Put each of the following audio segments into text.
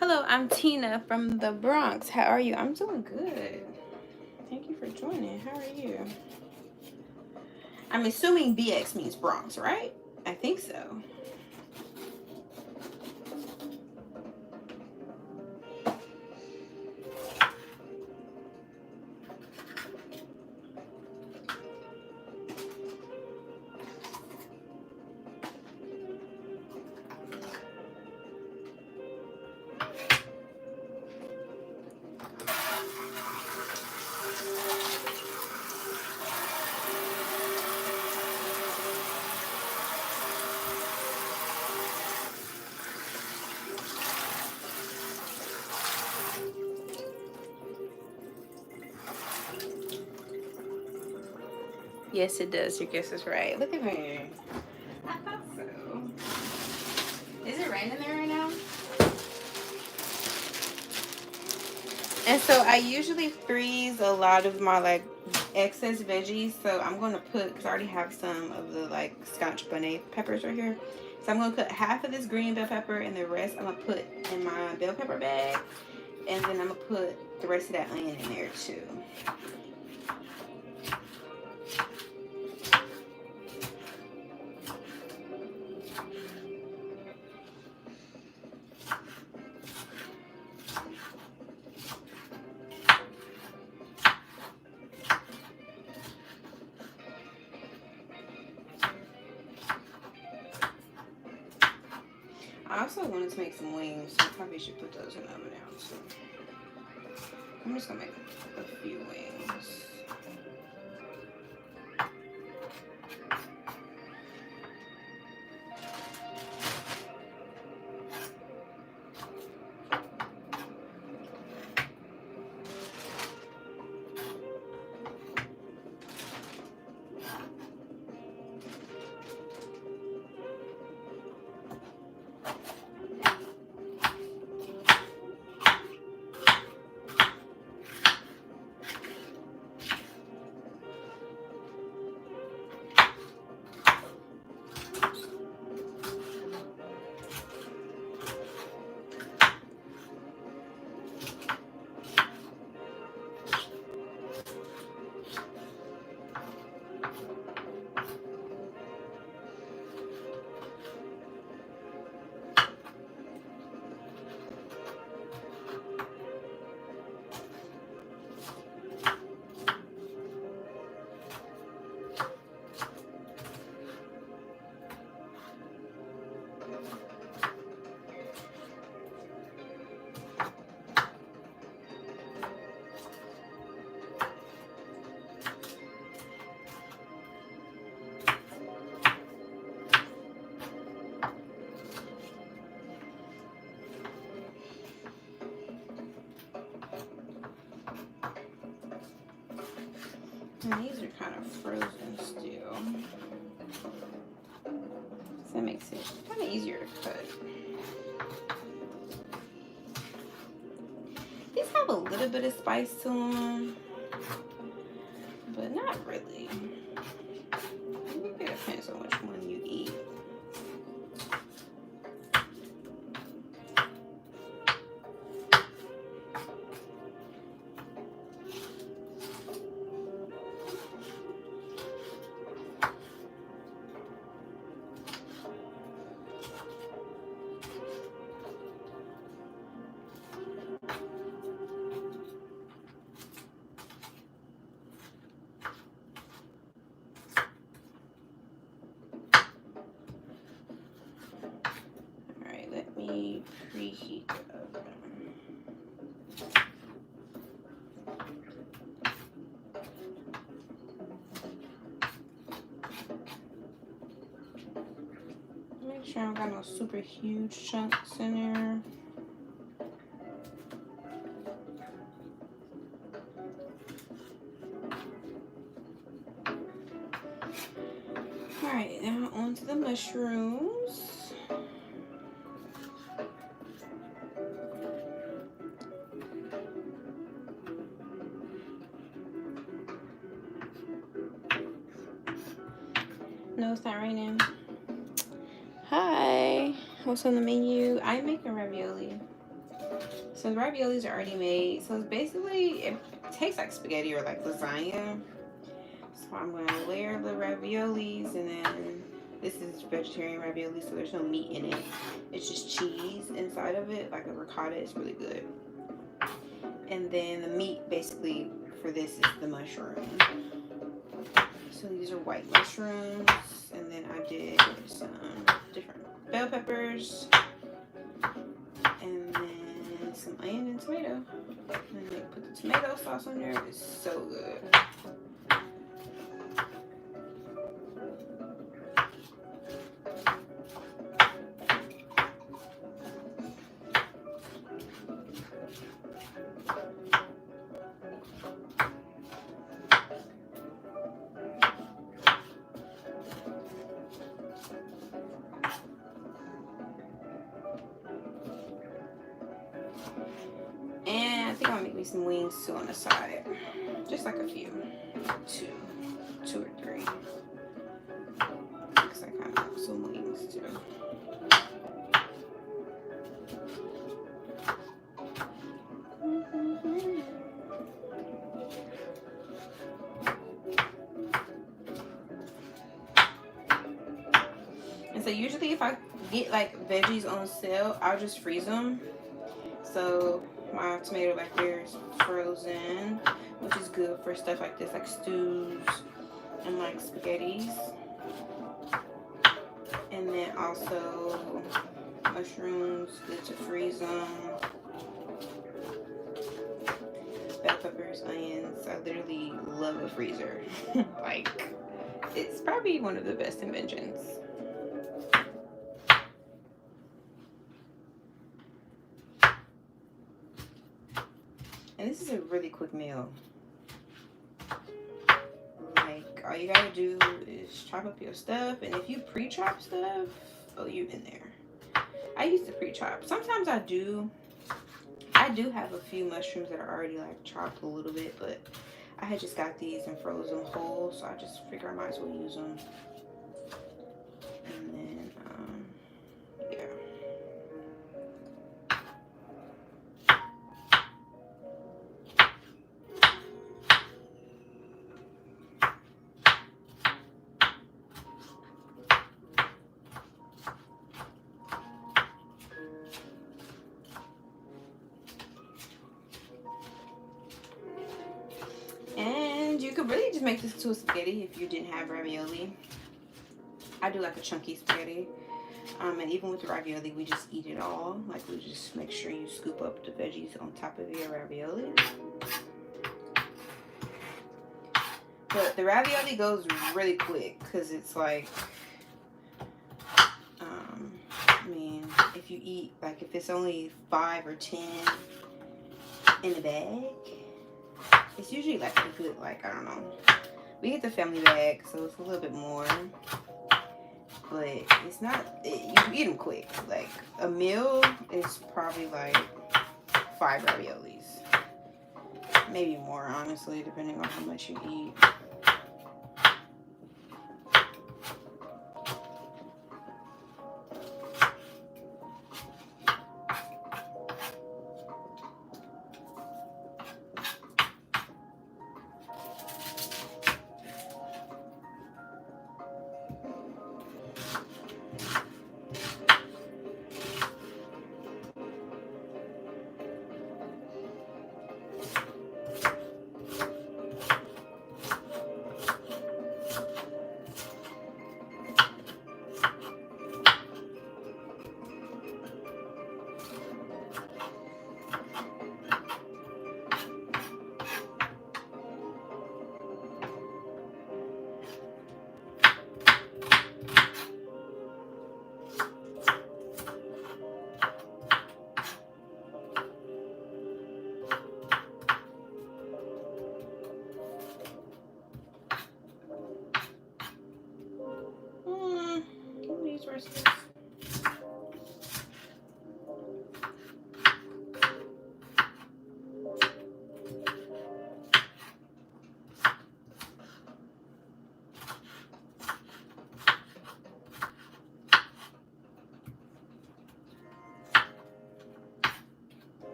Hello, I'm Tina from the Bronx. How are you? I'm doing good. Thank you for joining. How are you? I'm assuming BX means Bronx, right? I think so. Yes, it does. Your guess is right. Look at me. I thought so. Is it raining there right now? And so I usually freeze a lot of my like excess veggies. So I'm going to put, because I already have some of the like scotch bonnet peppers right here. So I'm going to put half of this green bell pepper and the rest I'm going to put in my bell pepper bag. And then I'm going to put the rest of that onion in there too. I also wanted to make some wings, so I probably should put those in the oven now too. I'm just gonna make a few wings. And these are kind of frozen still. So that makes it kind of easier to cut. These have a little bit of spice to them, but not really. I think it depends on which one you eat. Let me preheat the oven. Make sure I don't got no super huge chunks in there. Alright, now onto the mushrooms. No, it's not raining. Hi, what's on the menu? I'm making ravioli. So the raviolis are already made. So it's basically, it tastes like spaghetti or like lasagna. So I'm going to layer the raviolis, and then this is vegetarian ravioli, so there's no meat in it. It's just cheese inside of it, like a ricotta. It's really good. And then the meat basically for this is the mushroom. So these are white mushrooms, and then I did some different bell peppers, and then some onion and tomato. And then put the tomato sauce on there. It's so good. And I think I'll make me some wings too on the side. Just like a few. Two or three. Because I kind of want some wings too. And so usually if I get like veggies on sale, I'll just freeze them. So my tomato back there is frozen, which is good for stuff like this, like stews and like spaghettis. And then also mushrooms, good to freeze them. Bell peppers, onions. I literally love a freezer. Like, it's probably one of the best inventions. And this is a really quick meal. Like, all you gotta do is chop up your stuff. And if you pre-chop stuff, oh, you in there. I used to pre-chop. Sometimes I do have a few mushrooms that are already like chopped a little bit, but I had just got these and froze them whole, so I just figure I might as well use them. And then, yeah. And you could really just make this to a spaghetti if you didn't have ravioli. I do like a chunky spaghetti. And even with the ravioli, we just eat it all. Like, we just make sure you scoop up the veggies on top of your ravioli. But the ravioli goes really quick because it's like, I mean, if you eat, like, if it's only 5 or 10 in a bag, it's usually like a good, like, I don't know. We get the family bag, so it's a little bit more. But it's not, you can eat them quick. Like, a meal is probably like 5 raviolis. Maybe more, honestly, depending on how much you eat.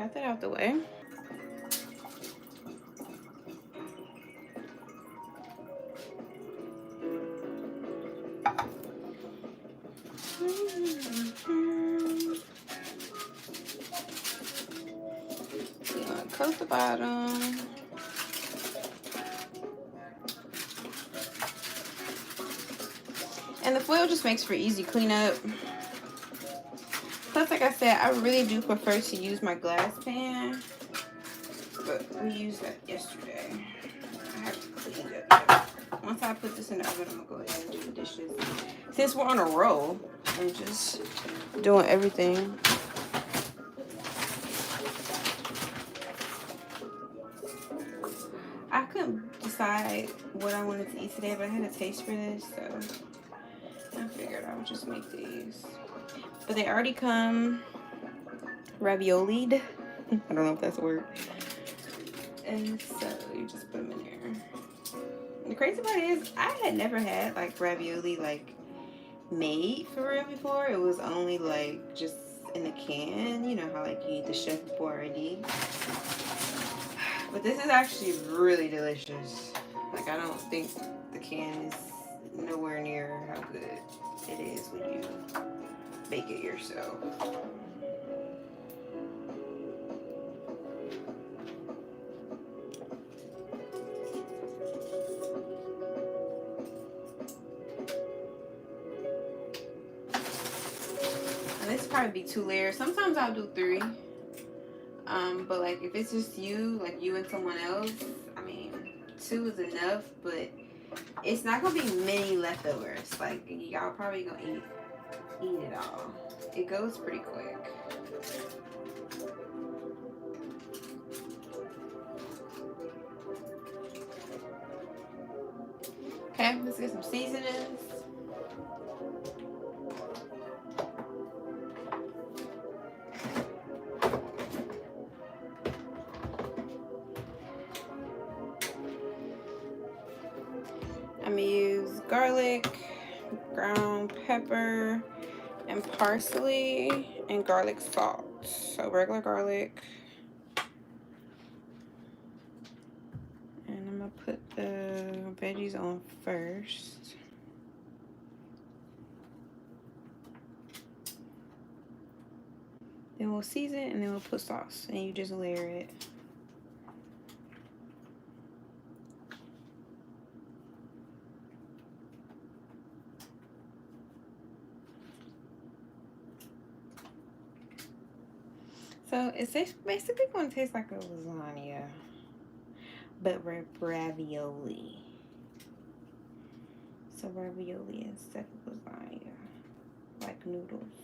got that out the way. Coat the bottom. And the foil just makes for easy cleanup. Plus, like I said, I really do prefer to use my glass pan. But we used that yesterday. I have to clean it up. Once I put this in the oven, I'm going to go ahead and do the dishes. Since we're on a roll, I'm just doing everything. I couldn't decide what I wanted to eat today, but I had a taste for this, so I figured I would just make these. But they already come raviolied. I don't know if that's a word. And so you just put them in there. And the crazy part is, I had never had like ravioli like made for real before. It was only like just in a can. You know how like you eat the chef boyardee. But this is actually really delicious. Like, I don't think the can is nowhere near how good it is when you bake it yourself. And this probably be 2 layers. Sometimes I'll do 3. But like if it's just you, like you and someone else, I mean, 2 is enough, but it's not gonna be many leftovers. Like y'all probably gonna eat it all. It goes pretty quick. Okay, let's get some seasonings. I'm gonna use garlic, ground pepper, and parsley, and garlic salt. So regular garlic. And I'm gonna put the veggies on first. Then we'll season and then we'll put sauce, and you just layer it. So it's basically going to taste like a lasagna, but ravioli. So ravioli instead of lasagna, like noodles.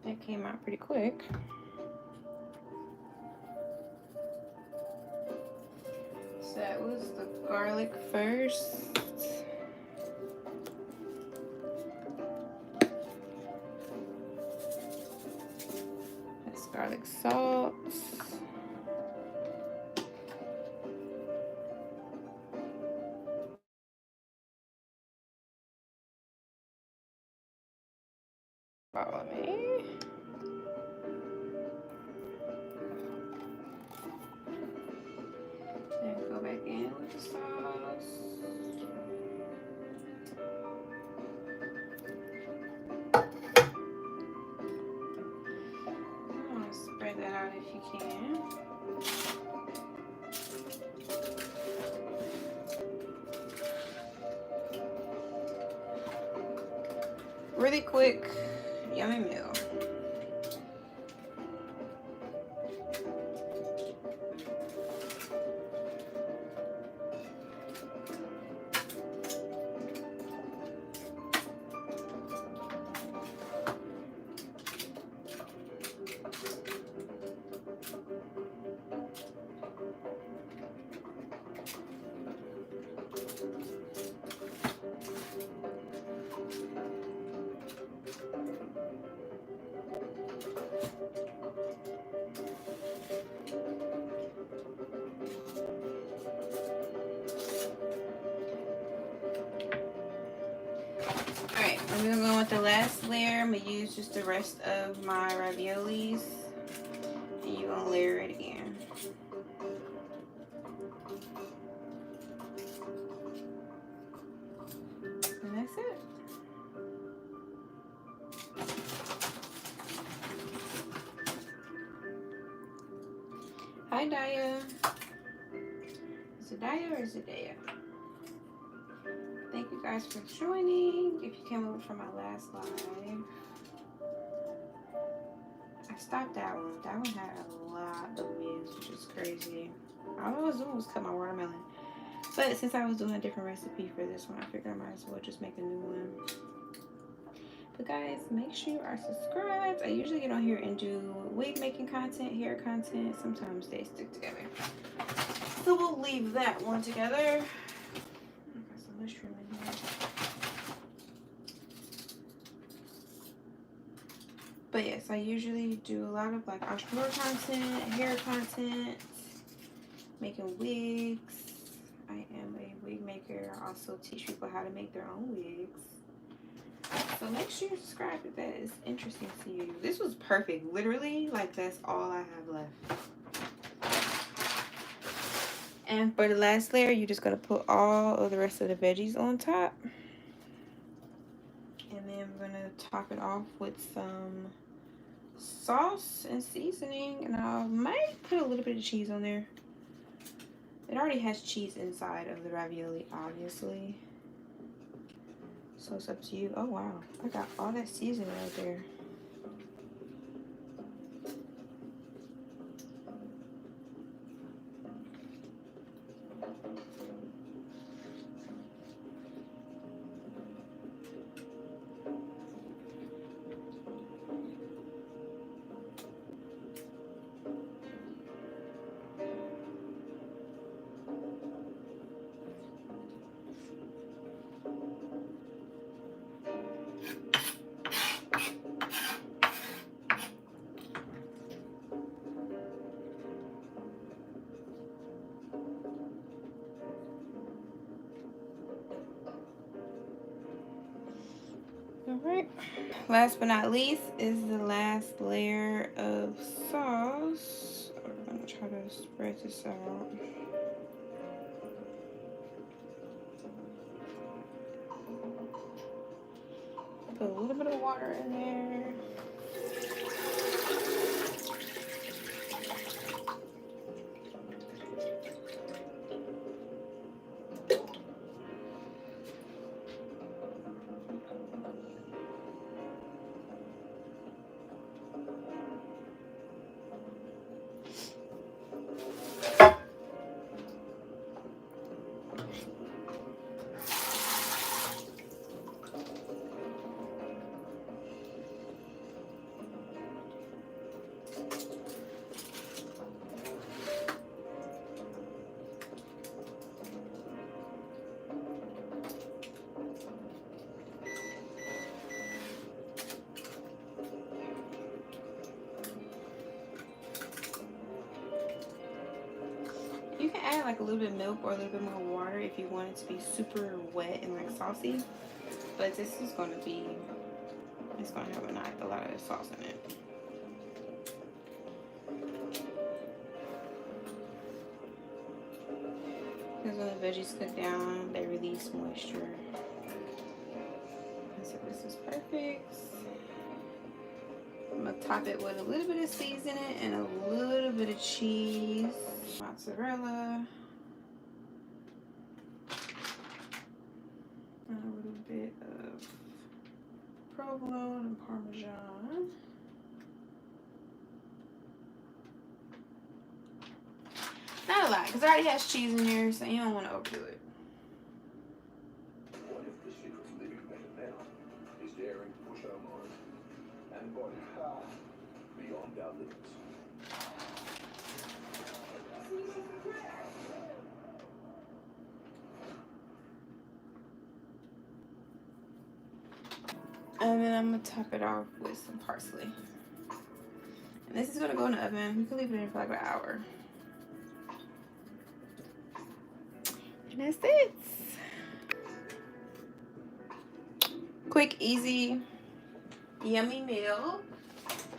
That came out pretty quick. So that was the garlic first. That's garlic salt. Follow me. Then go back in with the sauce. I'm gonna spread that out if you can. Really quick, yummy meal. with the last layer, I'm going to use just the rest of my raviolis. And you're going to layer it in. And that's it. Hi, Daya. Is it Daya or is it Daya? Thank you guys for joining. If you came over from my last live, I stopped that one. That one had a lot of views, which is crazy. All I was doing was cut my watermelon. But since I was doing a different recipe for this one, I figured I might as well just make a new one. But guys, make sure you are subscribed. I usually get on here and do wig making content, hair content. Sometimes they stick together. So we'll leave that one together. I got some mushroom in here. But yes, I usually do a lot of like entrepreneur content, hair content, making wigs. I am a wig maker. I also teach people how to make their own wigs. So make sure you subscribe if that is interesting to you. This was perfect. Literally, like that's all I have left. And for the last layer, you're just going to put all of the rest of the veggies on top. And then we're going to top it off with some sauce and seasoning. And I might put a little bit of cheese on there. It already has cheese inside of the ravioli, obviously. So it's up to you. Oh, wow. I got all that seasoning right there. Alright, last but not least is the last layer of sauce. I'm going to try to spread this out. Put a little bit of water in there. You can add like a little bit of milk or a little bit more water if you want it to be super wet and like saucy. But this is going to be, it's going to have a lot of sauce in it. Because when the veggies cook down, they release moisture. And so this is perfect. I'm going to top it with a little bit of seasoning and a little bit of cheese. Mozzarella. And a little bit of provolone and parmesan. Not a lot, because it already has cheese in there, so you don't want to overdo it. What if the secret of living better now is daring to push our minds and body beyond our limits? And then I'm going to top it off with some parsley. And this is going to go in the oven. You can leave it in for like an hour. And that's it. Quick, easy, yummy meal.